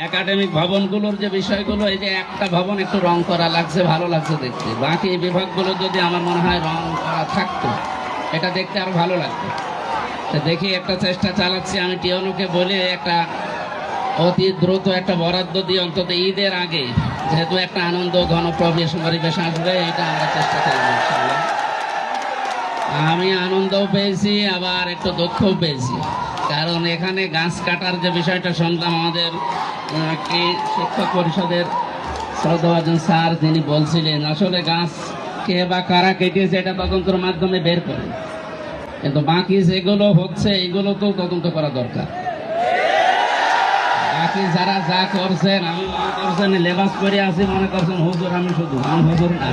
Academic ভবনগুলোর যে বিষয়গুলো, এই যে একটা ভবন একটু রং করা লাগছে, ভালো লাগছে দেখতে, বাকি এই বিভাগগুলো যদি আমার মনে হয় রং করা থাকতো, এটা দেখতে আরো ভালো লাগতো। দেখি একটা চেষ্টা চালাচ্ছি, আমি টিওনোকে বলে একটা অতি দ্রুত একটা বরাদ্দ দিয়ে অন্তত ঈদের আগে, যেহেতু একটা আনন্দ গণপ্রবেশ পরিবেশ আসবে, এটা আমরা চেষ্টা করবো ইনশাআল্লাহ। আমি আনন্দও পেয়েছি, আবার একটু দুঃখও পেয়েছি, কারণ এখানে গাছ কাটার যে বিষয়টা শুনলাম, আমাদের কি শিক্ষক পরিষদের শ্রদ্ধাভাজন স্যার তিনি বলছিলেন, আসলে গাছ কে বা কারা কেটেছে এটা তদন্তের মাধ্যমে বের করে, কিন্তু বাকি যেগুলো হচ্ছে এগুলো তো তদন্ত করা দরকার। বাকি যারা যা করছেন, আমি মনে করছেন লেবাস করে আছি, মনে করছেন হুজুর, আমি শুধু আমি হুজুর না,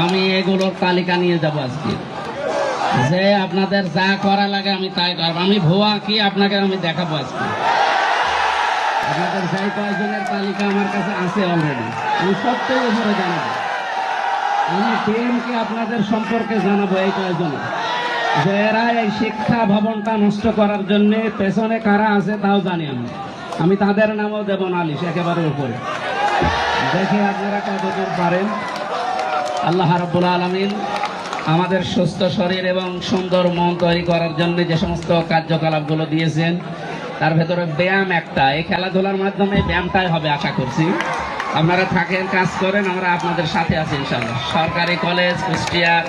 আমি এগুলোর তালিকা নিয়ে যাব আজকে, যে আপনাদের যা করা লাগে আমি তাই করবো। আমি ভুয়া কি আপনাকে আমি দেখাবো আজকে। আপনাদের যাই কয়েকজনের তালিকা আমার কাছে আছে অলরেডি, আমি সত্যি উপরে জানাবো। আমি টিমকে আপনাদের সম্পর্কে জানাবো, এই কয়েকজনের, যে এরা এই শিক্ষা ভবনটা নষ্ট করার জন্য পেছনে কারা আছে তাও জানি আমি তাদের নামও দেব নালিশ একেবারে উপরে। দেখি আপনারা কতদূর পারেন। আল্লাহ রাব্বুল আলামিন আমাদের সুস্থ শরীর এবং সুন্দর মন তৈরি করার জন্য যে সমস্ত কার্যকলাপগুলো দিয়েছেন, তার ভেতরে ব্যায়াম একটা, এই খেলাধুলার মাধ্যমে ব্যায়ামটাই হবে আশা করছি। আপনারা থাকেন, কাজ করেন, আমরা আপনাদের সাথে আছি ইনশাআল্লাহ। সরকারি কলেজ কুষ্টিয়ার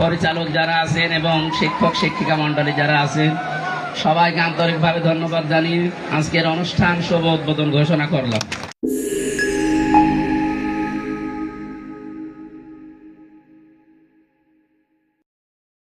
পরিচালক যারা আছেন এবং শিক্ষক শিক্ষিকা মণ্ডলী যারা আছেন, সবাইকে আন্তরিকভাবে ধন্যবাদ জানিয়ে আজকের অনুষ্ঠান শুভ উদ্বোধন ঘোষণা করলাম।